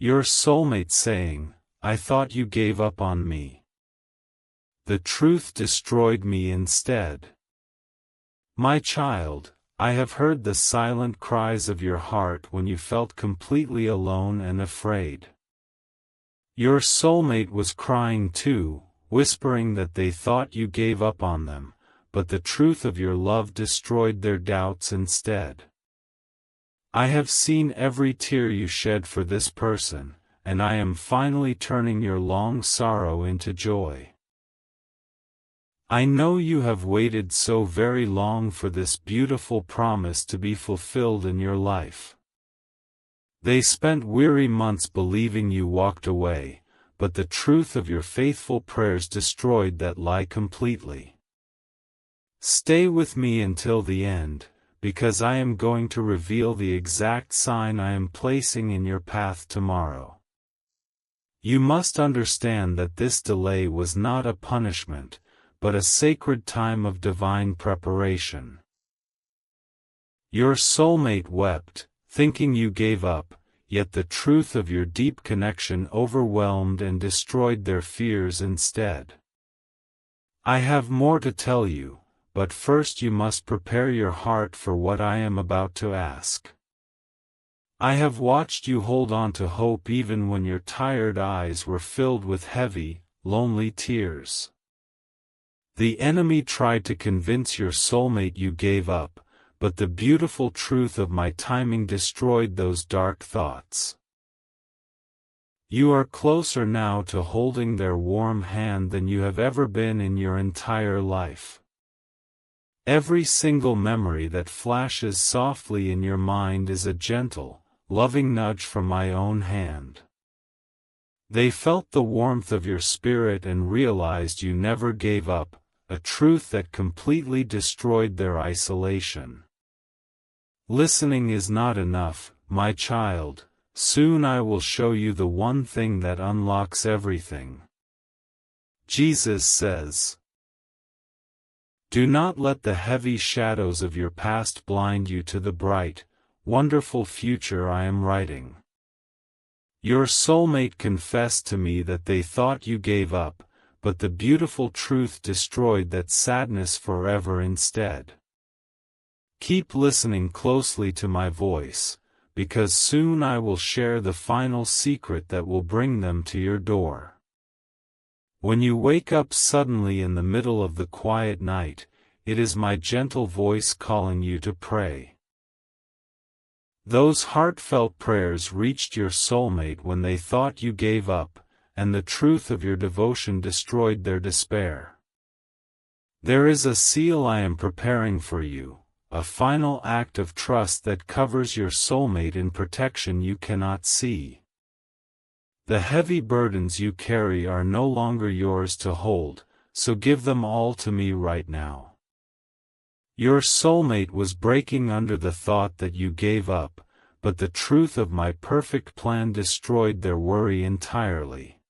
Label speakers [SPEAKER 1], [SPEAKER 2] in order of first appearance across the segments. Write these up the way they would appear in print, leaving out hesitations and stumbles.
[SPEAKER 1] Your soulmate saying, "I thought you gave up on me. The truth destroyed me instead." My child, I have heard the silent cries of your heart when you felt completely alone and afraid. Your soulmate was crying too, whispering that they thought you gave up on them, but the truth of your love destroyed their doubts instead. I have seen every tear you shed for this person, and I am finally turning your long sorrow into joy. I know you have waited so very long for this beautiful promise to be fulfilled in your life. They spent weary months believing you walked away, but the truth of your faithful prayers destroyed that lie completely. Stay with me until the end, because I am going to reveal the exact sign I am placing in your path tomorrow. You must understand that this delay was not a punishment, but a sacred time of divine preparation. Your soulmate wept, thinking you gave up, yet the truth of your deep connection overwhelmed and destroyed their fears instead. I have more to tell you, but first you must prepare your heart for what I am about to ask. I have watched you hold on to hope even when your tired eyes were filled with heavy, lonely tears. The enemy tried to convince your soulmate you gave up, but the beautiful truth of my timing destroyed those dark thoughts. You are closer now to holding their warm hand than you have ever been in your entire life. Every single memory that flashes softly in your mind is a gentle, loving nudge from my own hand. They felt the warmth of your spirit and realized you never gave up, a truth that completely destroyed their isolation. Listening is not enough, my child. Soon I will show you the one thing that unlocks everything. Jesus says, "Do not let the heavy shadows of your past blind you to the bright, wonderful future I am writing." Your soulmate confessed to me that they thought you gave up, but the beautiful truth destroyed that sadness forever instead. Keep listening closely to my voice, because soon I will share the final secret that will bring them to your door. When you wake up suddenly in the middle of the quiet night, it is my gentle voice calling you to pray. Those heartfelt prayers reached your soulmate when they thought you gave up, and the truth of your devotion destroyed their despair. There is a seal I am preparing for you, a final act of trust that covers your soulmate in protection you cannot see. The heavy burdens you carry are no longer yours to hold, so give them all to me right now. Your soulmate was breaking under the thought that you gave up, but the truth of my perfect plan destroyed their worry entirely.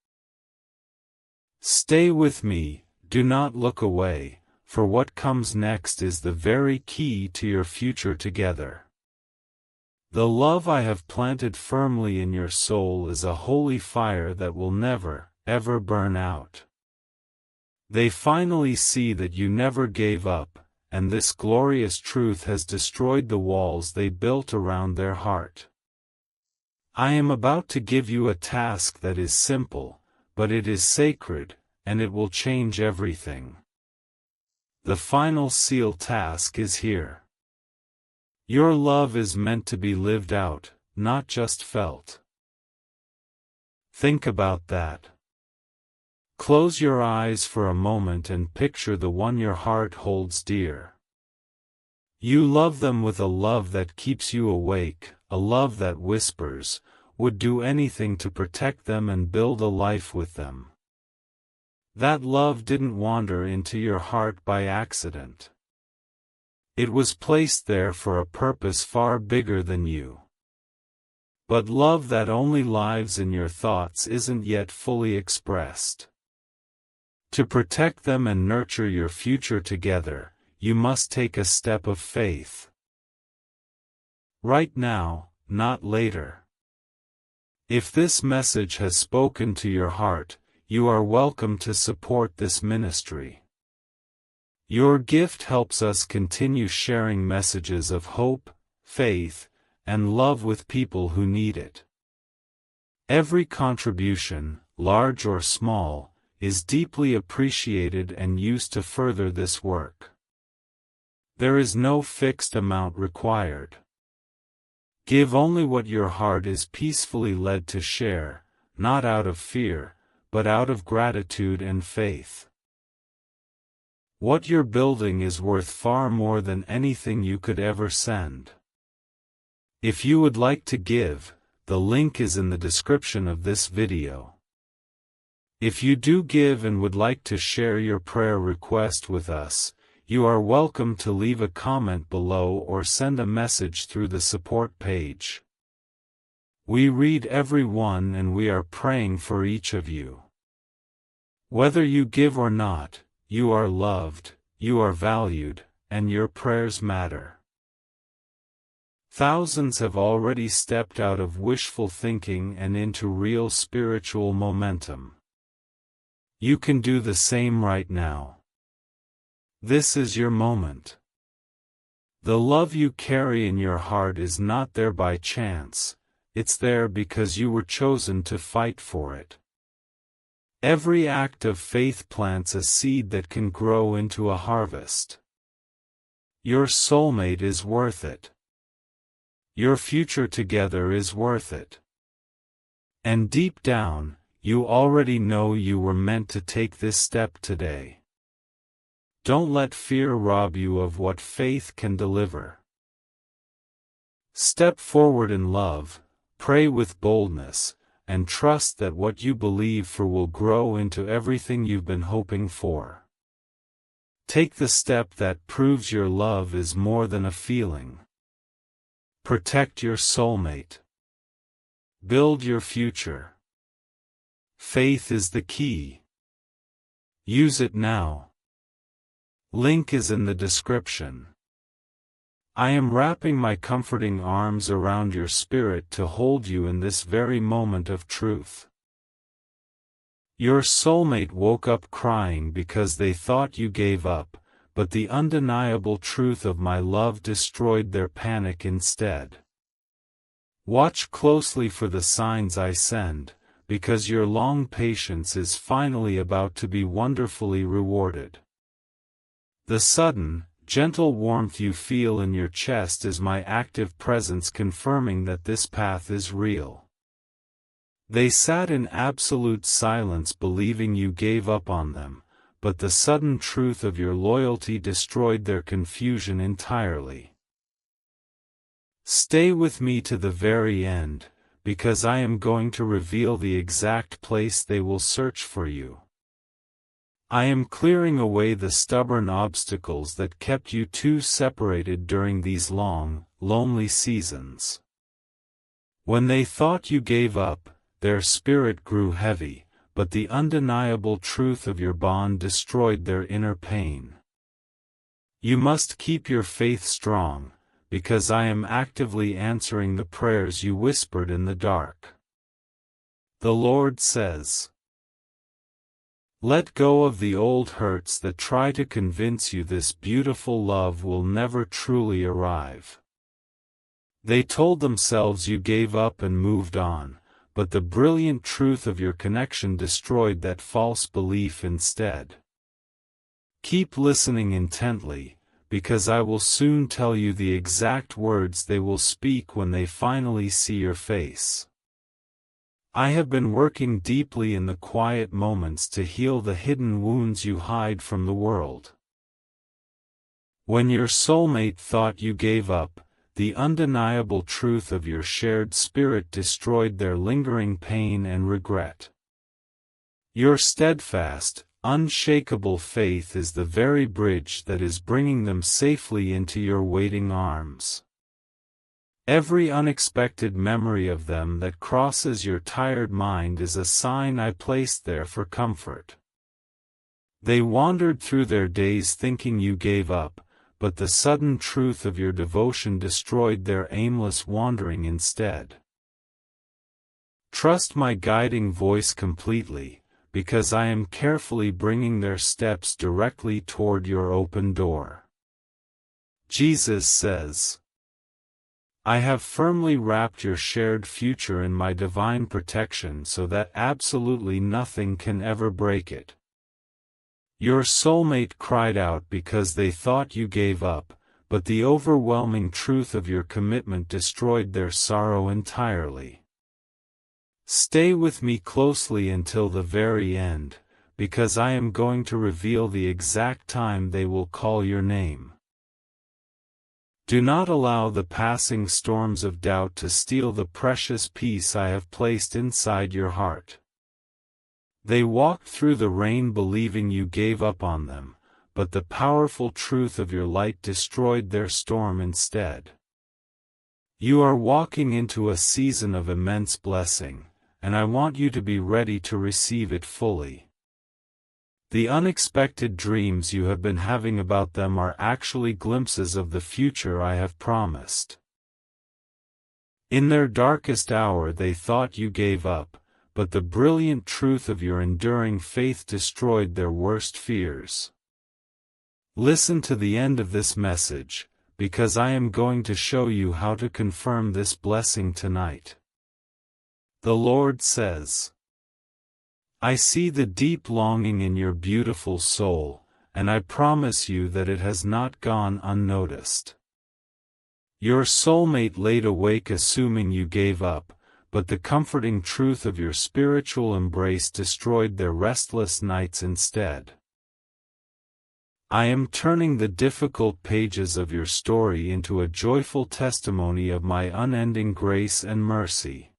[SPEAKER 1] Stay with me, do not look away, for what comes next is the very key to your future together. The love I have planted firmly in your soul is a holy fire that will never, ever burn out. They finally see that you never gave up, and this glorious truth has destroyed the walls they built around their heart. I am about to give you a task that is simple, but it is sacred, and it will change everything. The final seal task is here. Your love is meant to be lived out, not just felt. Think about that. Close your eyes for a moment and picture the one your heart holds dear. You love them with a love that keeps you awake, a love that whispers, would do anything to protect them and build a life with them. That love didn't wander into your heart by accident. It was placed there for a purpose far bigger than you. But love that only lives in your thoughts isn't yet fully expressed. To protect them and nurture your future together, you must take a step of faith. Right now, not later. If this message has spoken to your heart, you are welcome to support this ministry. Your gift helps us continue sharing messages of hope, faith, and love with people who need it. Every contribution, large or small, is deeply appreciated and used to further this work. There is no fixed amount required. Give only what your heart is peacefully led to share, not out of fear, but out of gratitude and faith. What you're building is worth far more than anything you could ever send. If you would like to give, the link is in the description of this video. If you do give and would like to share your prayer request with us, you are welcome to leave a comment below or send a message through the support page. We read every one and we are praying for each of you. Whether you give or not, you are loved, you are valued, and your prayers matter. Thousands have already stepped out of wishful thinking and into real spiritual momentum. You can do the same right now. This is your moment. The love you carry in your heart is not there by chance, it's there because you were chosen to fight for it. Every act of faith plants a seed that can grow into a harvest. Your soulmate is worth it. Your future together is worth it. And deep down, you already know you were meant to take this step today. Don't let fear rob you of what faith can deliver. Step forward in love, pray with boldness, and trust that what you believe for will grow into everything you've been hoping for. Take the step that proves your love is more than a feeling. Protect your soulmate. Build your future. Faith is the key. Use it now. Link is in the description. I am wrapping my comforting arms around your spirit to hold you in this very moment of truth. Your soulmate woke up crying because they thought you gave up, but the undeniable truth of my love destroyed their panic instead. Watch closely for the signs I send, because your long patience is finally about to be wonderfully rewarded. The sudden, gentle warmth you feel in your chest is my active presence confirming that this path is real. They sat in absolute silence believing you gave up on them, but the sudden truth of your loyalty destroyed their confusion entirely. Stay with me to the very end, because I am going to reveal the exact place they will search for you. I am clearing away the stubborn obstacles that kept you two separated during these long, lonely seasons. When they thought you gave up, their spirit grew heavy, but the undeniable truth of your bond destroyed their inner pain. You must keep your faith strong, because I am actively answering the prayers you whispered in the dark. The Lord says, let go of the old hurts that try to convince you this beautiful love will never truly arrive. They told themselves you gave up and moved on, but the brilliant truth of your connection destroyed that false belief instead. Keep listening intently, because I will soon tell you the exact words they will speak when they finally see your face. I have been working deeply in the quiet moments to heal the hidden wounds you hide from the world. When your soulmate thought you gave up, the undeniable truth of your shared spirit destroyed their lingering pain and regret. Your steadfast, unshakable faith is the very bridge that is bringing them safely into your waiting arms. Every unexpected memory of them that crosses your tired mind is a sign I placed there for comfort. They wandered through their days thinking you gave up, but the sudden truth of your devotion destroyed their aimless wandering instead. Trust my guiding voice completely, because I am carefully bringing their steps directly toward your open door. Jesus says, I have firmly wrapped your shared future in my divine protection so that absolutely nothing can ever break it. Your soulmate cried out because they thought you gave up, but the overwhelming truth of your commitment destroyed their sorrow entirely. Stay with me closely until the very end, because I am going to reveal the exact time they will call your name. Do not allow the passing storms of doubt to steal the precious peace I have placed inside your heart. They walked through the rain believing you gave up on them, but the powerful truth of your light destroyed their storm instead. You are walking into a season of immense blessing, and I want you to be ready to receive it fully. The unexpected dreams you have been having about them are actually glimpses of the future I have promised. In their darkest hour they thought you gave up, but the brilliant truth of your enduring faith destroyed their worst fears. Listen to the end of this message, because I am going to show you how to confirm this blessing tonight. The Lord says, I see the deep longing in your beautiful soul, and I promise you that it has not gone unnoticed. Your soulmate laid awake assuming you gave up, but the comforting truth of your spiritual embrace destroyed their restless nights instead. I am turning the difficult pages of your story into a joyful testimony of my unending grace and mercy.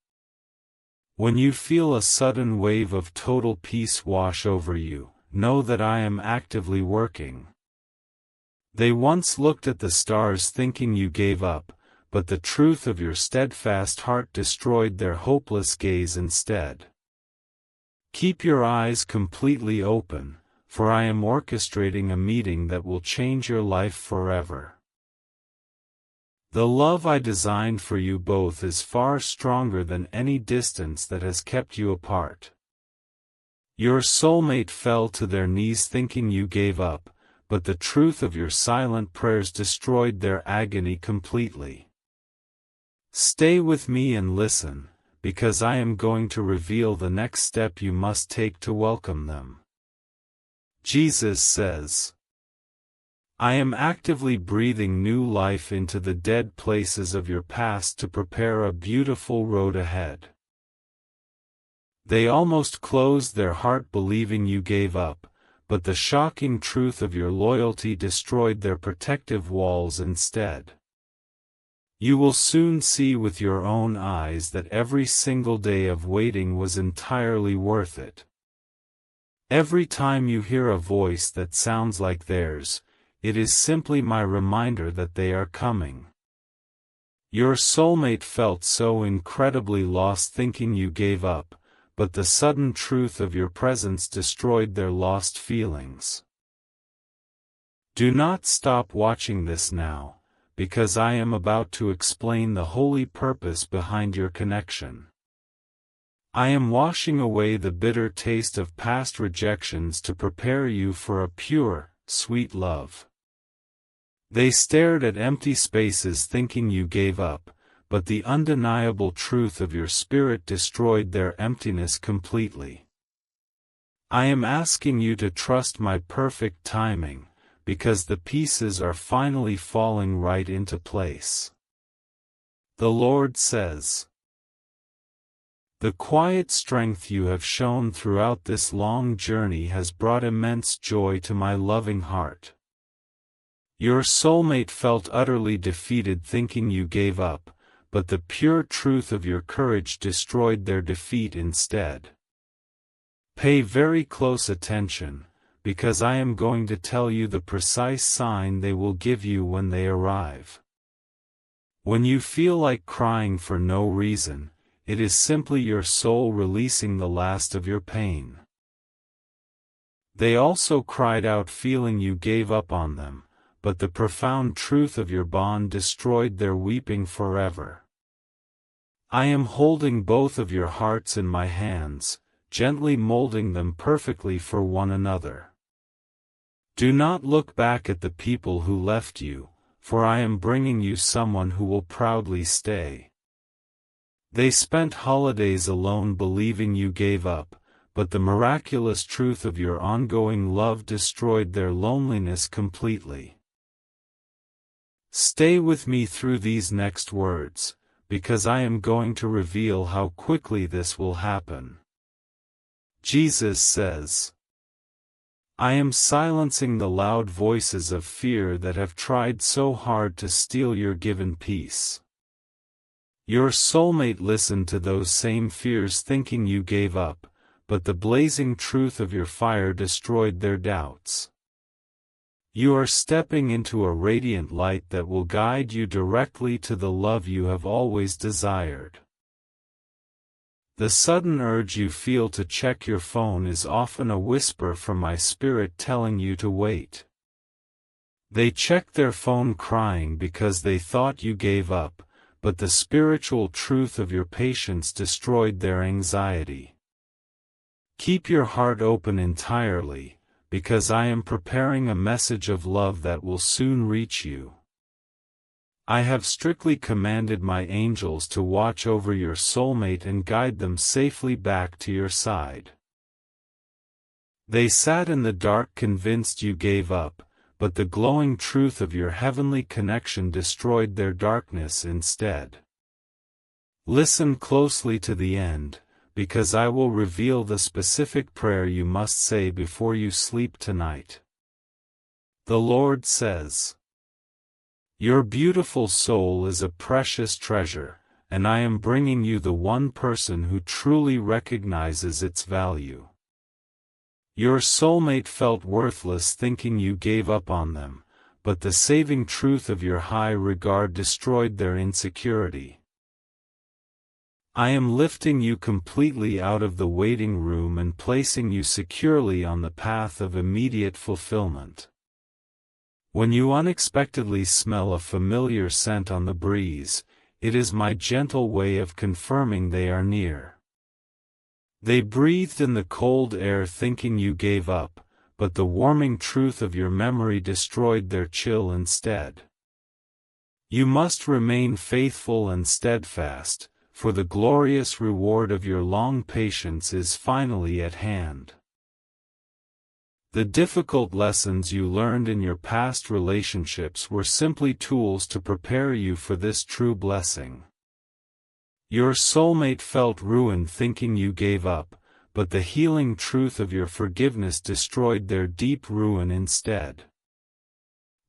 [SPEAKER 1] When you feel a sudden wave of total peace wash over you, know that I am actively working. They once looked at the stars thinking you gave up, but the truth of your steadfast heart destroyed their hopeless gaze instead. Keep your eyes completely open, for I am orchestrating a meeting that will change your life forever. The love I designed for you both is far stronger than any distance that has kept you apart. Your soulmate fell to their knees thinking you gave up, but the truth of your silent prayers destroyed their agony completely. Stay with me and listen, because I am going to reveal the next step you must take to welcome them. Jesus says, I am actively breathing new life into the dead places of your past to prepare a beautiful road ahead. They almost closed their heart believing you gave up, but the shocking truth of your loyalty destroyed their protective walls instead. You will soon see with your own eyes that every single day of waiting was entirely worth it. Every time you hear a voice that sounds like theirs, it is simply my reminder that they are coming. Your soulmate felt so incredibly lost thinking you gave up, but the sudden truth of your presence destroyed their lost feelings. Do not stop watching this now, because I am about to explain the holy purpose behind your connection. I am washing away the bitter taste of past rejections to prepare you for a pure, sweet love. They stared at empty spaces thinking you gave up, but the undeniable truth of your spirit destroyed their emptiness completely. I am asking you to trust my perfect timing, because the pieces are finally falling right into place. The Lord says, the quiet strength you have shown throughout this long journey has brought immense joy to my loving heart. Your soulmate felt utterly defeated thinking you gave up, but the pure truth of your courage destroyed their defeat instead. Pay very close attention, because I am going to tell you the precise sign they will give you when they arrive. When you feel like crying for no reason, it is simply your soul releasing the last of your pain. They also cried out feeling you gave up on them, but the profound truth of your bond destroyed their weeping forever. I am holding both of your hearts in my hands, gently molding them perfectly for one another. Do not look back at the people who left you, for I am bringing you someone who will proudly stay. They spent holidays alone believing you gave up, but the miraculous truth of your ongoing love destroyed their loneliness completely. Stay with me through these next words, because I am going to reveal how quickly this will happen. Jesus says, I am silencing the loud voices of fear that have tried so hard to steal your given peace. Your soulmate listened to those same fears thinking you gave up, but the blazing truth of your fire destroyed their doubts. You are stepping into a radiant light that will guide you directly to the love you have always desired. The sudden urge you feel to check your phone is often a whisper from my spirit telling you to wait. They checked their phone crying because they thought you gave up, but the spiritual truth of your patience destroyed their anxiety. Keep your heart open entirely, because I am preparing a message of love that will soon reach you. I have strictly commanded my angels to watch over your soulmate and guide them safely back to your side. They sat in the dark convinced you gave up, but the glowing truth of your heavenly connection destroyed their darkness instead. Listen closely to the end, because I will reveal the specific prayer you must say before you sleep tonight. The Lord says, your beautiful soul is a precious treasure, and I am bringing you the one person who truly recognizes its value. Your soulmate felt worthless thinking you gave up on them, but the saving truth of your high regard destroyed their insecurity. I am lifting you completely out of the waiting room and placing you securely on the path of immediate fulfillment. When you unexpectedly smell a familiar scent on the breeze, it is my gentle way of confirming they are near. They breathed in the cold air thinking you gave up, but the warming truth of your memory destroyed their chill instead. You must remain faithful and steadfast, for the glorious reward of your long patience is finally at hand. The difficult lessons you learned in your past relationships were simply tools to prepare you for this true blessing. Your soulmate felt ruined thinking you gave up, but the healing truth of your forgiveness destroyed their deep ruin instead.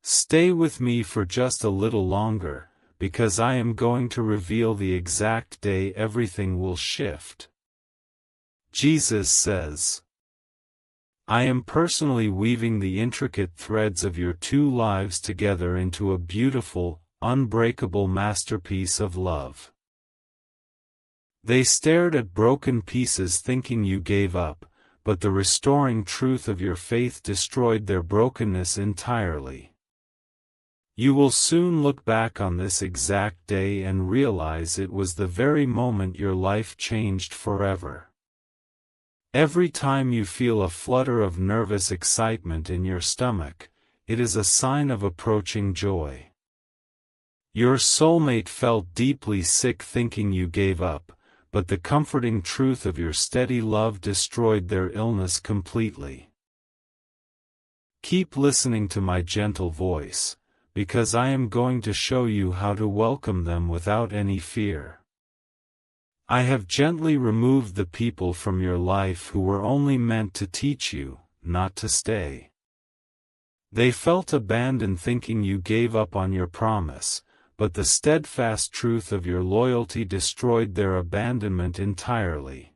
[SPEAKER 1] Stay with me for just a little longer, because I am going to reveal the exact day everything will shift. Jesus says, I am personally weaving the intricate threads of your two lives together into a beautiful, unbreakable masterpiece of love. They stared at broken pieces thinking you gave up, but the restoring truth of your faith destroyed their brokenness entirely. You will soon look back on this exact day and realize it was the very moment your life changed forever. Every time you feel a flutter of nervous excitement in your stomach, it is a sign of approaching joy. Your soulmate felt deeply sick thinking you gave up, but the comforting truth of your steady love destroyed their illness completely. Keep listening to my gentle voice, because I am going to show you how to welcome them without any fear. I have gently removed the people from your life who were only meant to teach you, not to stay. They felt abandoned thinking you gave up on your promise, but the steadfast truth of your loyalty destroyed their abandonment entirely.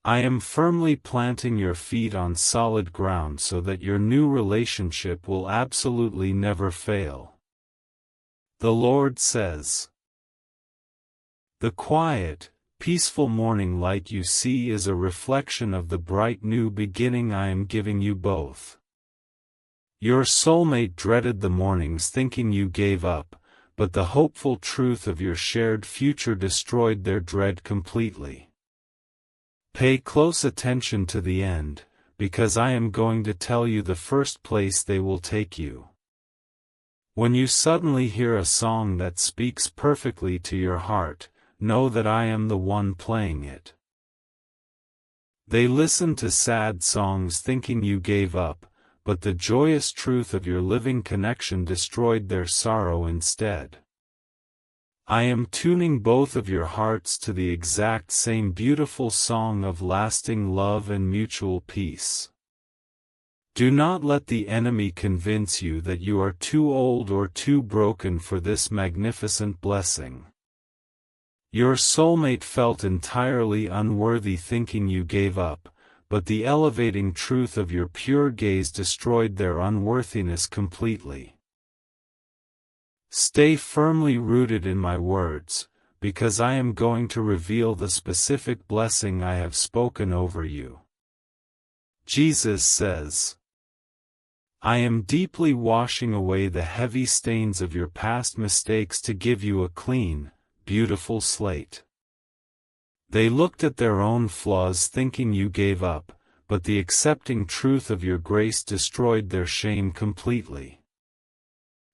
[SPEAKER 1] I am firmly planting your feet on solid ground so that your new relationship will absolutely never fail. The Lord says, the quiet, peaceful morning light you see is a reflection of the bright new beginning I am giving you both. Your soulmate dreaded the mornings thinking you gave up, but the hopeful truth of your shared future destroyed their dread completely. Pay close attention to the end, because I am going to tell you the first place they will take you. When you suddenly hear a song that speaks perfectly to your heart, know that I am the one playing it. They listened to sad songs thinking you gave up, but the joyous truth of your living connection destroyed their sorrow instead. I am tuning both of your hearts to the exact same beautiful song of lasting love and mutual peace. Do not let the enemy convince you that you are too old or too broken for this magnificent blessing. Your soulmate felt entirely unworthy thinking you gave up, but the elevating truth of your pure gaze destroyed their unworthiness completely. Stay firmly rooted in my words, because I am going to reveal the specific blessing I have spoken over you. Jesus says, I am deeply washing away the heavy stains of your past mistakes to give you a clean, beautiful slate. They looked at their own flaws thinking you gave up, but the accepting truth of your grace destroyed their shame completely.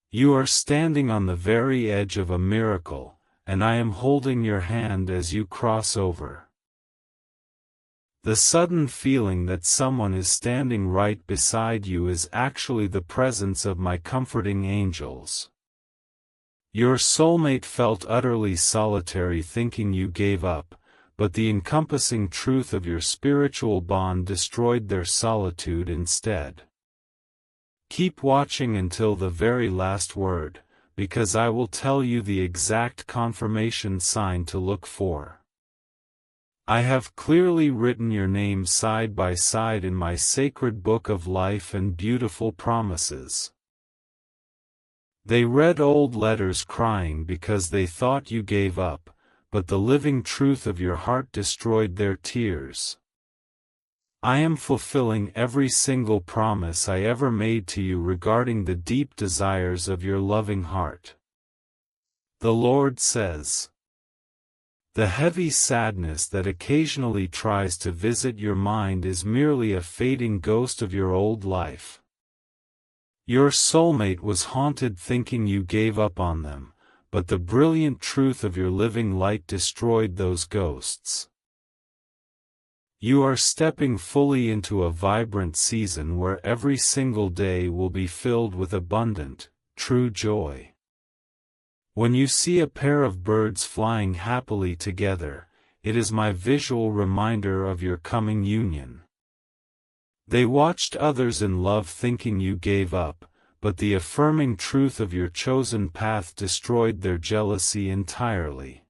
[SPEAKER 1] You are standing on the very edge of a miracle, and I am holding your hand as you cross over. The sudden feeling that someone is standing right beside you is actually the presence of my comforting angels. Your soulmate felt utterly solitary thinking you gave up, but the encompassing truth of your spiritual bond destroyed their solitude instead. Keep watching until the very last word, because I will tell you the exact confirmation sign to look for. I have clearly written your name side by side in my sacred book of life and beautiful promises. They read old letters crying because they thought you gave up, but the living truth of your heart destroyed their tears. I am fulfilling every single promise I ever made to you regarding the deep desires of your loving heart. The Lord says, the heavy sadness that occasionally tries to visit your mind is merely a fading ghost of your old life. Your soulmate was haunted thinking you gave up on them, but the brilliant truth of your living light destroyed those ghosts. You are stepping fully into a vibrant season where every single day will be filled with abundant, true joy. When you see a pair of birds flying happily together, it is my visual reminder of your coming union. They watched others in love thinking you gave up, but the affirming truth of your chosen path destroyed their jealousy entirely.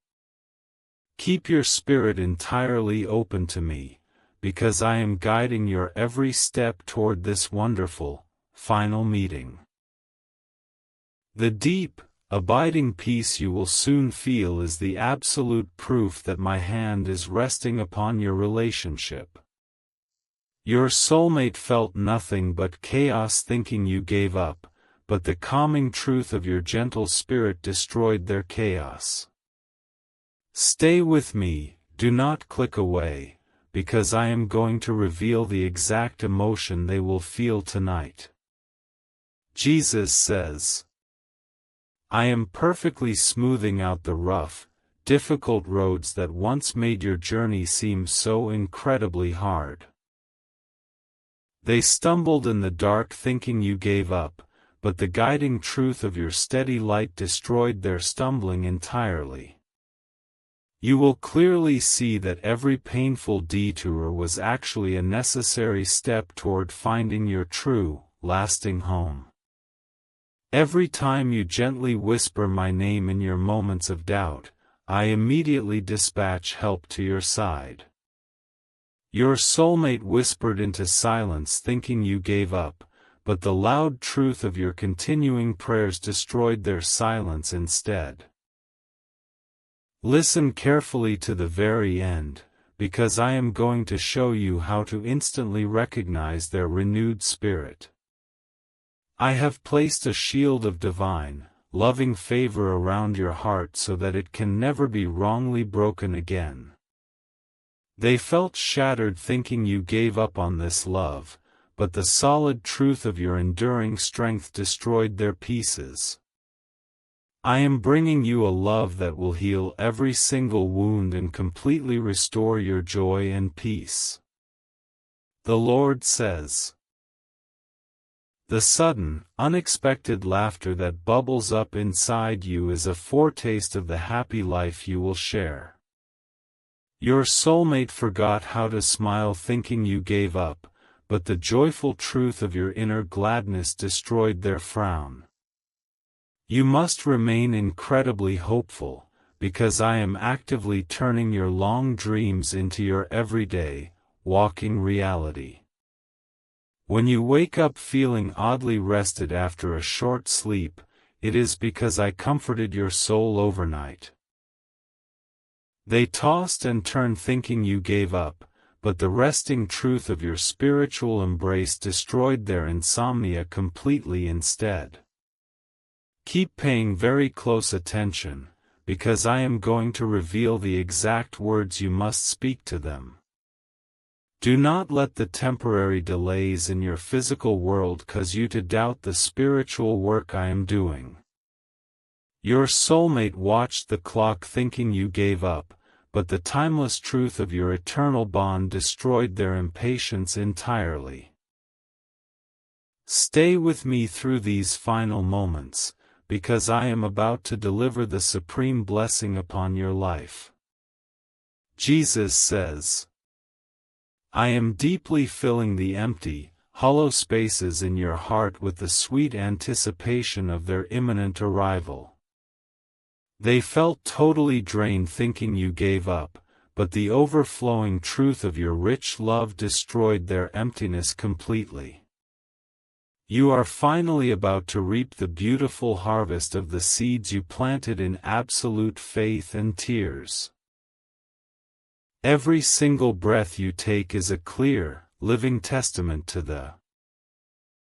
[SPEAKER 1] Keep your spirit entirely open to me, because I am guiding your every step toward this wonderful, final meeting. The deep, abiding peace you will soon feel is the absolute proof that my hand is resting upon your relationship. Your soulmate felt nothing but chaos thinking you gave up, but the calming truth of your gentle spirit destroyed their chaos. Stay with me, do not click away, because I am going to reveal the exact emotion they will feel tonight. Jesus says, I am perfectly smoothing out the rough, difficult roads that once made your journey seem so incredibly hard. They stumbled in the dark thinking you gave up, but the guiding truth of your steady light destroyed their stumbling entirely. You will clearly see that every painful detour was actually a necessary step toward finding your true, lasting home. Every time you gently whisper my name in your moments of doubt, I immediately dispatch help to your side. Your soulmate whispered into silence thinking you gave up, but the loud truth of your continuing prayers destroyed their silence instead. Listen carefully to the very end, because I am going to show you how to instantly recognize their renewed spirit. I have placed a shield of divine, loving favor around your heart so that it can never be wrongly broken again. They felt shattered thinking you gave up on this love, but the solid truth of your enduring strength destroyed their pieces. I am bringing you a love that will heal every single wound and completely restore your joy and peace. The Lord says. The sudden, unexpected laughter that bubbles up inside you is a foretaste of the happy life you will share. Your soulmate forgot how to smile thinking you gave up, but the joyful truth of your inner gladness destroyed their frown. You must remain incredibly hopeful, because I am actively turning your long dreams into your everyday, walking reality. When you wake up feeling oddly rested after a short sleep, it is because I comforted your soul overnight. They tossed and turned thinking you gave up, but the resting truth of your spiritual embrace destroyed their insomnia completely instead. Keep paying very close attention, because I am going to reveal the exact words you must speak to them. Do not let the temporary delays in your physical world cause you to doubt the spiritual work I am doing. Your soulmate watched the clock thinking you gave up, but the timeless truth of your eternal bond destroyed their impatience entirely. Stay with me through these final moments, because I am about to deliver the supreme blessing upon your life. Jesus says, I am deeply filling the empty, hollow spaces in your heart with the sweet anticipation of their imminent arrival. They felt totally drained thinking you gave up, but the overflowing truth of your rich love destroyed their emptiness completely. You are finally about to reap the beautiful harvest of the seeds you planted in absolute faith and tears. Every single breath you take is a clear, living testament to the